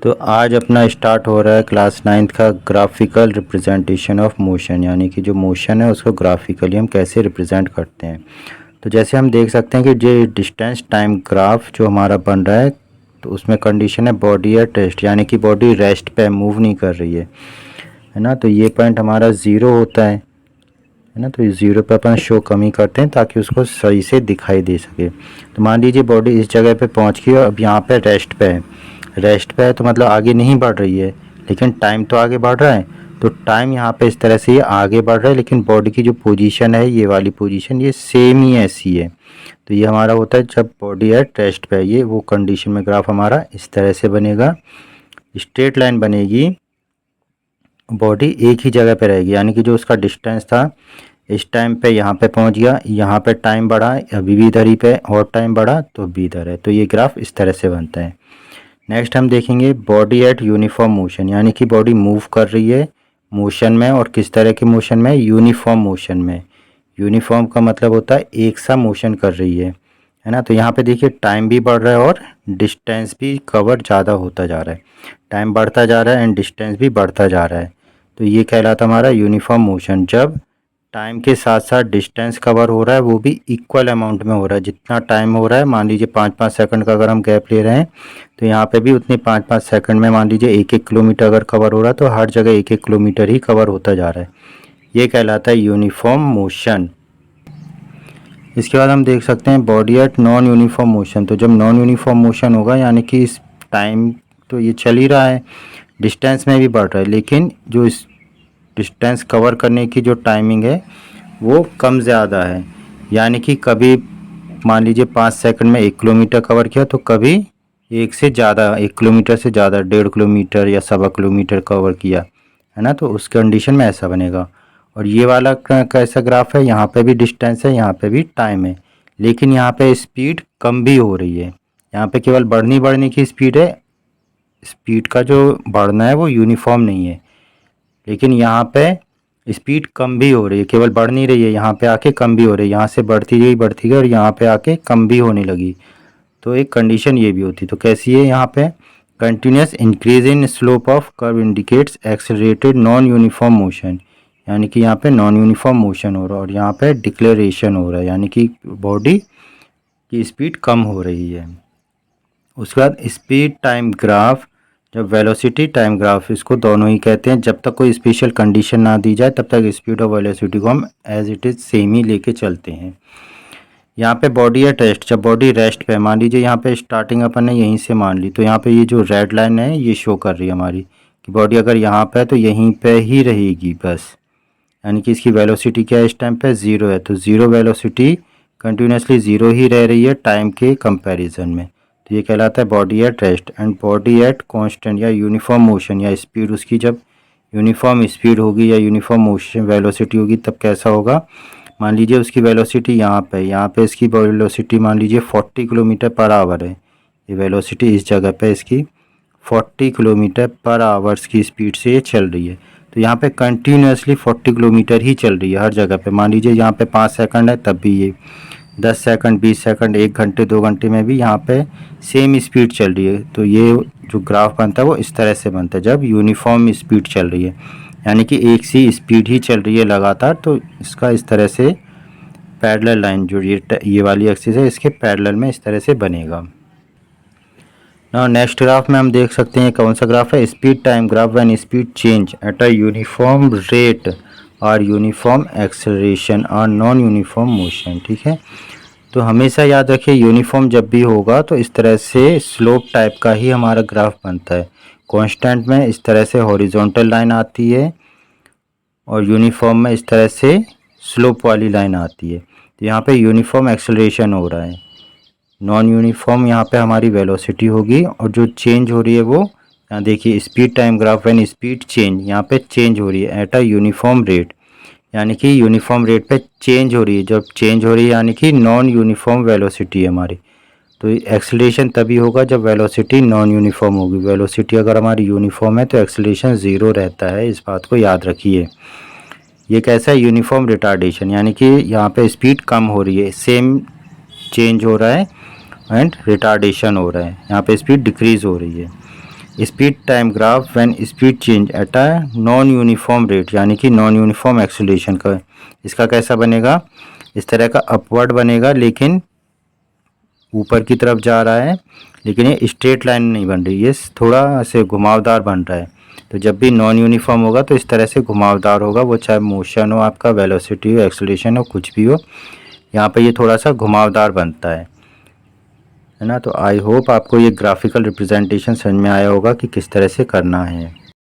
तो आज अपना स्टार्ट हो रहा है क्लास 9th का ग्राफिकल रिप्रेजेंटेशन ऑफ मोशन, यानी कि जो मोशन है उसको ग्राफिकली हम कैसे रिप्रेजेंट करते हैं। तो जैसे हम देख सकते हैं कि जो डिस्टेंस टाइम ग्राफ जो हमारा बन रहा है, तो उसमें कंडीशन है बॉडी एट रेस्ट, यानी कि बॉडी रेस्ट पे मूव नहीं कर रही है ना। तो ये पॉइंट हमारा ज़ीरो होता है ना। तो इस ज़ीरो पे अपन शो कमी करते हैं ताकि उसको सही से दिखाई दे सके। तो मान लीजिए बॉडी इस जगह पे पहुंच गई और अब यहाँ पे रेस्ट पे है। रेस्ट पे है तो मतलब आगे नहीं बढ़ रही है, लेकिन टाइम तो आगे बढ़ रहा है। तो टाइम यहाँ पे इस तरह से ये आगे बढ़ रहा है, लेकिन बॉडी की जो पोजीशन है, ये वाली पोजीशन, ये सेम ही ऐसी है। तो ये हमारा होता है जब बॉडी एट रेस्ट पे है। ये वो कंडीशन में ग्राफ हमारा इस तरह से बनेगा, स्ट्रेट लाइन बनेगी, बॉडी एक ही जगह पे रहेगी, यानी कि जो उसका डिस्टेंस था इस टाइम पे यहाँ पे पहुँच गया, यहाँ पे टाइम बढ़ा, अभी भी इधर ही पे, और टाइम बढ़ा तो भी इधर है। तो ये ग्राफ इस तरह से बनता है। नेक्स्ट हम देखेंगे बॉडी एट यूनिफॉर्म मोशन, यानी कि बॉडी मूव कर रही है मोशन में, और किस तरह के मोशन में, यूनिफॉर्म मोशन में। यूनिफॉर्म का मतलब होता है एक सा मोशन कर रही है ना। तो यहाँ पे देखिए टाइम भी बढ़ रहा है और डिस्टेंस भी कवर ज़्यादा होता जा रहा है। टाइम बढ़ता जा रहा है एंड डिस्टेंस भी बढ़ता जा रहा है। तो ये कहलाता हमारा यूनिफॉर्म मोशन, जब टाइम के साथ साथ डिस्टेंस कवर हो रहा है, वो भी इक्वल अमाउंट में हो रहा है। जितना टाइम हो रहा है, मान लीजिए 5-5 सेकंड का अगर हम गैप ले रहे हैं, तो यहाँ पे भी उतने 5-5 सेकंड में मान लीजिए 1-1 किलोमीटर अगर कवर हो रहा है, तो हर जगह 1-1 किलोमीटर ही कवर होता जा रहा है। ये कहलाता है यूनिफॉर्म मोशन। इसके बाद हम देख सकते हैं body at non uniform motion. तो जब नॉन यूनिफॉर्म मोशन होगा, यानी कि इस टाइम तो ये चल ही रहा है, डिस्टेंस में भी बढ़ रहा है, लेकिन जो इस डिस्टेंस कवर करने की जो टाइमिंग है वो कम ज़्यादा है। यानी कि कभी मान लीजिए 5 सेकंड में 1 किलोमीटर कवर किया, तो कभी 1 से ज़्यादा, 1 किलोमीटर से ज़्यादा 1.5 किलोमीटर या 1.25 किलोमीटर कवर किया, है ना। तो उस कंडीशन में ऐसा बनेगा। और ये वाला कैसा ग्राफ है, यहाँ पे भी डिस्टेंस है, यहाँ पे भी टाइम है, लेकिन यहाँ पे स्पीड कम भी हो रही है। यहाँ पे केवल बढ़ने की स्पीड है, स्पीड का जो बढ़ना है वो यूनिफॉर्म नहीं है, लेकिन यहाँ पे स्पीड कम भी हो रही है, केवल बढ़ नहीं रही है, यहाँ पे आके कम भी हो रही है। यहाँ से बढ़ती गई और यहाँ पे आके कम भी होने लगी। तो एक कंडीशन ये भी होती। तो कैसी है, यहाँ पे continuous increase in slope of curve indicates accelerated non uniform motion, यानी कि यहाँ पे नॉन यूनिफॉर्म मोशन हो रहा है, और यहाँ पे डिक्लेरेशन हो रहा है, यानी कि बॉडी की स्पीड कम हो रही है। उसके बाद स्पीड टाइम ग्राफ, जब वेलोसिटी टाइम ग्राफ, इसको दोनों ही कहते हैं। जब तक कोई स्पेशल कंडीशन ना दी जाए, तब तक स्पीड और वेलोसिटी को हम एज इट इज़ सेम ही लेके चलते हैं। यहाँ पे बॉडी एट रेस्ट, जब बॉडी रेस्ट पे, मान लीजिए यहाँ पे स्टार्टिंग अपन ने यहीं से मान ली, तो यहाँ पे ये जो रेड लाइन है ये शो कर रही है हमारी कि बॉडी अगर यहाँ पे है तो यहीं पे ही रहेगी बस, यानी कि इसकी वेलोसिटी क्या है, इस टाइम पे ज़ीरो है। तो ज़ीरो वेलोसिटी कंटिन्यूसली ज़ीरो ही रह रही है टाइम के कंपैरिजन में। तो ये कहलाता है body at rest. And body at constant या यूनिफॉर्म मोशन, या स्पीड उसकी जब यूनिफॉर्म स्पीड होगी या यूनिफॉर्म मोशन वेलोसिटी होगी, तब कैसा होगा, मान लीजिए उसकी वेलोसिटी यहाँ पे इसकी वेलोसिटी मान लीजिए 40 किलोमीटर पर आवर है। ये वेलोसिटी इस जगह पे इसकी 40 किलोमीटर पर आवर्स की स्पीड से ये चल रही है। तो यहाँ पे कंटिन्यूसली 40 किलोमीटर ही चल रही है हर जगह पे। मान लीजिए यहाँ पे 5 सेकंड है, तब भी ये 10 सेकंड, 20 सेकंड, 1 घंटे, 2 घंटे में भी यहाँ पे सेम स्पीड चल रही है। तो ये जो ग्राफ बनता है वो इस तरह से बनता है, जब यूनिफॉर्म स्पीड चल रही है, यानी कि एक सी स्पीड ही चल रही है लगातार। तो इसका इस तरह से पैरेलल लाइन, जो ये वाली एक्सिस है, इसके पैरेलल में इस तरह से बनेगा ना। नेक्स्ट ग्राफ में हम देख सकते हैं कौन सा ग्राफ है, speed time graph when speed change at a uniform rate और यूनिफॉर्म एक्सेलरेशन और नॉन यूनिफॉर्म मोशन। ठीक है, तो हमेशा याद रखिए यूनिफॉर्म जब भी होगा तो इस तरह से स्लोप टाइप का ही हमारा ग्राफ बनता है। कांस्टेंट में इस तरह से हॉरिजॉन्टल लाइन आती है, और यूनिफॉर्म में इस तरह से स्लोप वाली लाइन आती है। तो यहाँ पे यूनिफॉर्म एक्सेलरेशन हो रहा है, नॉन यूनिफॉर्म यहाँ पे हमारी वेलोसिटी होगी, और जो चेंज हो रही है वो, यहाँ देखिए speed time graph when speed change, यहाँ पे चेंज हो रही है एट अ यूनिफॉर्म रेट, यानी कि यूनिफॉर्म रेट पे चेंज हो रही है। जब चेंज हो रही है यानी कि नॉन यूनिफॉर्म वेलोसिटी है हमारी। तो एक्सेलरेशन तभी होगा जब वेलोसिटी नॉन यूनिफॉर्म होगी। वेलोसिटी अगर हमारी यूनिफॉर्म है तो एक्सेलरेशन ज़ीरो रहता है, इस बात को याद रखिए। ये कैसा है, यूनिफॉर्म रिटार्डेशन, यानी कि यहाँ पे स्पीड कम हो रही है, सेम चेंज हो रहा है एंड रिटार्डेशन हो रहा है, यहाँ पे स्पीड डिक्रीज़ हो रही है। Speed time graph when speed change at a non uniform rate, यानी कि नॉन यूनिफॉर्म एक्सेलरेशन का इसका कैसा बनेगा, इस तरह का अपवर्ड बनेगा, लेकिन ऊपर की तरफ जा रहा है, लेकिन ये स्ट्रेट लाइन नहीं बन रही, ये थोड़ा से घुमावदार बन रहा है। तो जब भी नॉन यूनिफॉर्म होगा तो इस तरह से घुमावदार होगा, वो चाहे मोशन हो, आपका वेलोसिटी हो, एक्सेलरेशन हो, कुछ भी हो, यहाँ पे ये थोड़ा सा घुमावदार बनता है ना। तो आई होप आपको ये ग्राफिकल रिप्रेजेंटेशन समझ में आया होगा कि किस तरह से करना है।